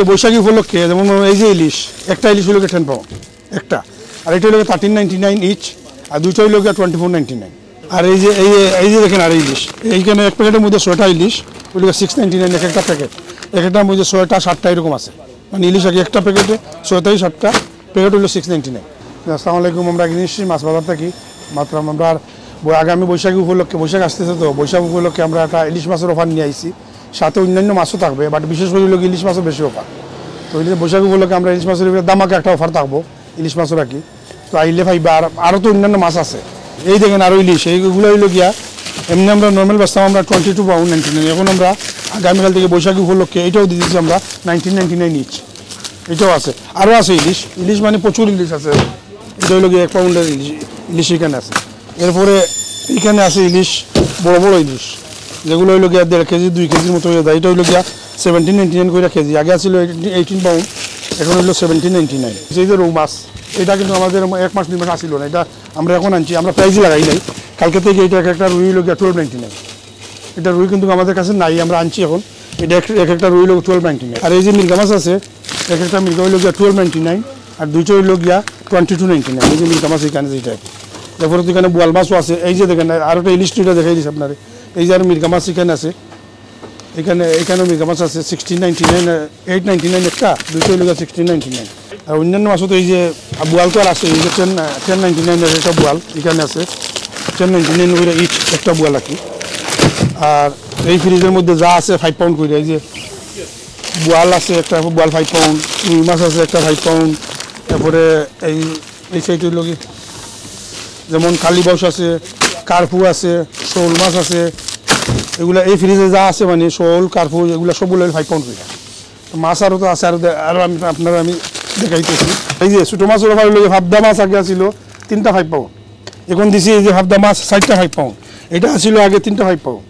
বৈশাখী উপলক্ষে যেমন এই যে ইলিশ, একটা ইলিশ হলো 10 পাউন্ড একটা, আর এটা হলো 13.99 ইচ, আর দুইটা হলো 24.99। আর এই যে দেখেন আর ইলিশ এইখানে এক প্যাকেটের মধ্যে 6টা ইলিশ ওইগুলো 6.99 এক একটা প্যাকেট, এক একটার মধ্যে 6টা 7টা এরকম আছে। মানে ইলিশ আগে একটা প্যাকেটে 6টা 7টা প্যাকেট হলো 6.99। আসসালামু আলাইকুম, আমরা নিশ্চয়ই মাছ বাজার থাকি। মাত্র আমরা আগামী বৈশাখী উপলক্ষে, বৈশাখ আসতেছে তো, বৈশাখ উপলক্ষে আমরা একটা ইলিশ মাছের অফার নিয়ে আইছি। সাথে অন্যান্য মাছও থাকবে, বাট বিশেষ করে হলো ইলিশ মাছও বেশি অফার। তো বৈশাখ উপলক্ষে আমরা ইলিশ মাছের দামাকে একটা অফার থাকবো ইলিশ মাছও রাখি। তো আইলে ভাইবা আরও তো অন্যান্য মাছ আছে। এই দেখেন আরও ইলিশ, এইগুলো হইলো গিয়া এমনি আমরা নর্মাল বেচতাম আমরা 22 পাউন্ড 99। এখন আমরা আগামীকাল থেকে বৈশাখী উপলক্ষে এইটাও দিয়ে দিচ্ছি আমরা 19.99 ইচ। এটাও আছে, আরও আছে ইলিশ মানে প্রচুর ইলিশ আছে। এটা হইলো গিয়ে 1 পাউন্ডের ইলিশ এখানে আছে। এরপরে এইখানে আছে ইলিশ, বড় বড় ইলিশ, যেগুলো হইলো গিয়া 1.5 কেজি 2 কেজির মতো হয়ে যায়। এটা হইলো গিয়া 17.99 করে কেজি, আগে ছিল 18 পাউন্ড, এখন হইলো 17.99। এই যে রৌ মাছ, এটা কিন্তু আমাদের 1 মাস 2 মাস আসছিল না, এটা আমরা এখন আনছি, আমরা প্রাইজই লাগাই নাই। কালকে থেকে এটা একটা রুই হইলো গিয়া 12.99। এটা রুই কিন্তু আমাদের কাছে নাই, আমরা আনছি এখন। এটা এক একটা রুই হইলো 12.99। আর এই যে মির্গা মাছ আছে, এক একটা মির্গা হইলো গিয়া 12.99, আর দুইটা হইলো গিয়া 22.99। এই যে মির্গা মাছ এখানে যেটা, এরপরে তো এখানে বোয়াল মাছও আছে। এই যে দেখেন আর একটা ইলিশ টুইটা দেখাই দিচ্ছি আপনার। এই যে আর মির্গা মাছ এখানে আছে, এখানেও মির্গা মাছ আছে 16.99, 8.99 একটা, দুইটা হইলো গিয়া 16.99। আর অন্যান্য মাছও তো এই যে বোয়াল তো আর আছে, এই যে 10.99 একটা বোয়াল এখানে আছে, 10.99 করে ইচ একটা বোয়াল আর কি। আর এই ফ্রিজের মধ্যে যা আছে 5 পাউন্ড করে, এই যে বোয়াল আছে একটা, বোয়াল 5 পাউন্ড, রুই মাছ আছে একটা 5 পাউন্ড। তারপরে এই সাইড হইল কি যেমন কালীবাউস আছে, কার্পু আছে, শোল মাছ আছে, এগুলা এই ফ্রিজে যা আছে মানে শোল কার্পু এগুলো সবগুলো 5 পাউন্ড করে। মাছ আরও তো আছে, আরও আমি দেখাইতেছি। এই যে ছোটো মাছের অফার হলো, ভাবদা মাছ আগে ছিল 3টা 5 পাউন্ড, এখন দিছি এই যে ভাবদা মাছ 4টা 5 পাউন্ড। এটা ছিল আগে 3টা 5 পাউন্ড,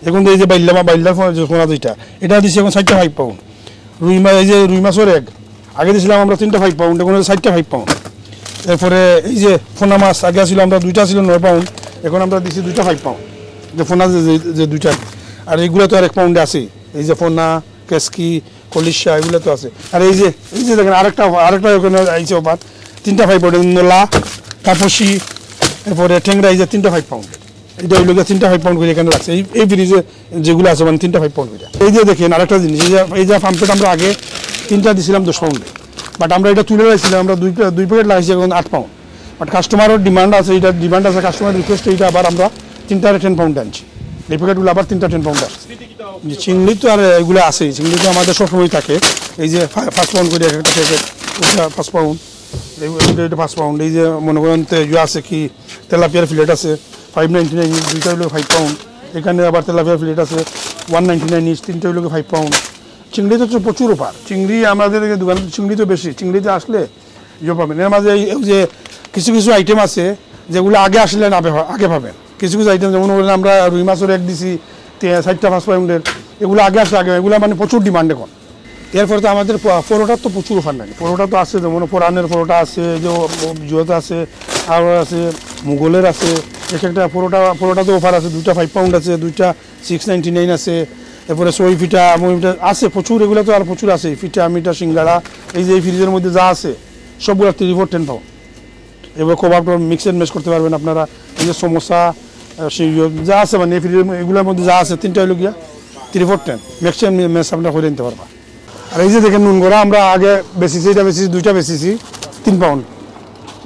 এখন এই যে বাইল্লা সোনা যেটা, এটা দিছি এখন 4টা 5 পাউন্ড। রুই মাছ, এই যে রুই মাছের এক আগে দিয়েছিলাম আমরা 3টা 5 পাউন্ড, এখন 4টা 5 পাউন্ড। এরপরে এই যে ফোনা মাছ আগে ছিল আমরা 2টা ছিল 9 পাউন্ড, এখন আমরা দিছি 2টা 5 পাউন্ড, যে ফোনা যে 2টা। আর এইগুলো তো আর 1 পাউন্ডে আছে, এই যে ফোনা, কেসকি, কলিশা এগুলো তো আছে। আর এই যে দেখেন আরেকটা ওখানে আইছে অফার 3টা 5 পাউন্ড, নোলা, কাপসি, এরপরে ঠেংরা, এই যে 3টা 5 পাউন্ড। এটা হইলো 3টা 5 পাউন্ড করে এখানে রাখছে এই ফ্রিজে যেগুলো আছে, মানে 3টা 5 পাউন্ড করে। এই যে দেখেন আরেকটা জিনিস, এই যে পাম্পেট আমরা আগে 3টা দিছিলাম 10 পাউন্ডে, বাট আমরা এটা তুলে রাখছিলাম, আমরা 2 প্যাকেট লাগাইছি এখন 8 পাউন্ড। বাট কাস্টমারের ডিমান্ড আছে, এটা ডিমান্ড আছে, কাস্টমার রিকোয়েস্ট, এইটা আবার আমরা 3টা 10 পাউন্ড আনছি। এই প্যাকেটগুলো আবার 3টা 10 পাউন্ড আসছে। চিংড়ি তো আর এগুলো আছেই, চিংড়ি তো আমাদের সবসময় থাকে। এই যে 5 পাউন্ড করে একটা প্যাকেট, ওটা 5 পাউন্ড, এটা 5 পাউন্ড। এই যে মনে করেন ইয়ে আছে কি তেলাপিয়ার ফিলেট আছে 5.99 ইঞ্চ, দুইটা হইলো 5 পাউন্ড। এখানে আবার তেলাপিয়ার ফিলেট আছে 1.99 ইঞ্চ, 3টা হইলো 5 পাউন্ড। চিংড়ি তো প্রচুর অফার, চিংড়ি আমাদের দোকানে চিংড়ি তো বেশি, চিংড়িতে আসলে ইয়ে পাবেন। এর মাঝে যে কিছু আইটেম আছে যেগুলো আগে আসলে না আগে পাবেন, কিছু আইটেম যেমন আমরা রুই মাছের এক দিছি 4টা 5 পাউন্ডের, এগুলো আগে আসলে আগে, এগুলো মানে প্রচুর ডিমান্ড এখন। এরপরে তো আমাদের পরোটার তো প্রচুর অফার নাকি, পরোটা তো আছে, যেমন পুরানের পরোটা আছে, যে জুয়াতে আছে, আর আছে মুঘলের আছে, একটা পরোটা তো অফার আছে, 2টা 5 পাউন্ড আছে, 2টা 6.99 আছে। এরপরে সই ফিটা পিঠা আছে প্রচুর, এগুলো তো আর প্রচুর আছে, ফিটা মিঠা সিঙ্গাড়া। এই যে এই ফ্রিজের মধ্যে যা আছে সবগুলো 3-4-10 পাউন্ড। এবার কবাব মিক্স অ্যান্ড ম্যাচ করতে পারবেন আপনারা। এই যে সমোসা যা আছে মানে এই ফ্রিজের এগুলোর মধ্যে যা আছে 3টা হইলো গিয়া 3-4-10 মিক্স অ্যান্ড ম্যাচ আপনারা করে নিতে পারবা। আর এই যে দেখেন নুনগড়া আমরা আগে বেশিছি, এটা বেশিছি 2টা বেশিছি 3 পাউন্ড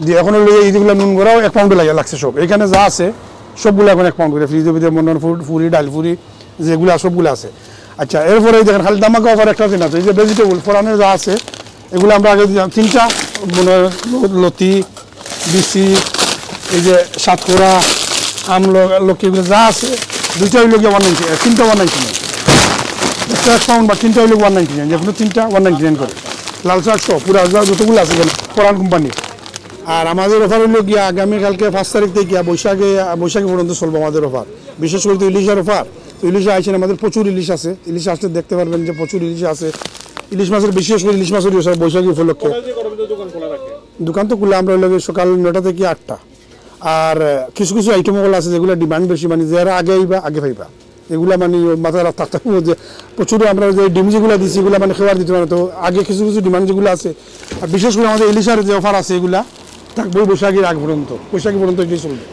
দিয়ে, এখন হলো এইগুলো নুনগড়াও 1 পাউন্ডে লাগছে সব। এখানে যা আছে সবগুলো এখন 1 পাউন্ড করে, ফ্রিজের ভিতরে মনে ফুরি ডাল ফুরি যেগুলো সবগুলো আছে। আচ্ছা, এরপরে দেখেন খালি দামাকা অফার একটা দিন আছে, এই যে ভেজিটেবল ফোরানের যা আছে এগুলো আমরা আগে দিলাম 3টা, লতি, বিসি, এই যে সাতকোড়া, আমলকি, এগুলো যা আছে 2টা হইলো গিয়ে 199, 3টা 199, একটা 1 পাউন্ড বা 3টা হইলো 199, যেগুলো 3টা 199 করে। লাল শাক সব পুরা যতগুলো আছে ফোরান কোম্পানি। আর আমাদের অফার হইলো গিয়া আগামীকালকে 5 তারিখ থেকে বৈশাখী পর্যন্ত চলবো আমাদের অফার, বিশেষ করে তো ইলিশের অফার। তো ইলিশে আইছেন, আমাদের প্রচুর ইলিশ আছে, ইলিশ আসতে দেখতে পারবেন যে প্রচুর ইলিশ আছে। ইলিশ মাছের বিশেষ করে ইলিশ মাছের বৈশাখী উপলক্ষে দোকান তো খুলে আমরা সকাল 9টা থেকে 8টা। আর কিছু আইটেমগুলো আছে যেগুলো ডিমান্ড বেশি, মানে যারা আগে আইবা আগে পাইবা, এগুলা মানে মাথায় থাকতে হবে যে প্রচুর আমরা যে ডিম যেগুলো দিচ্ছি এগুলো মানে খাবার দিতে পারে। তো আগে কিছু কিছু ডিমান্ড যেগুলো আছে, আর বিশেষ করে আমাদের ইলিশার যে অফার আছে এগুলা থাকবে বৈশাখীর আগ পর্যন্ত, বৈশাখী পর্যন্ত এটাই চলবে।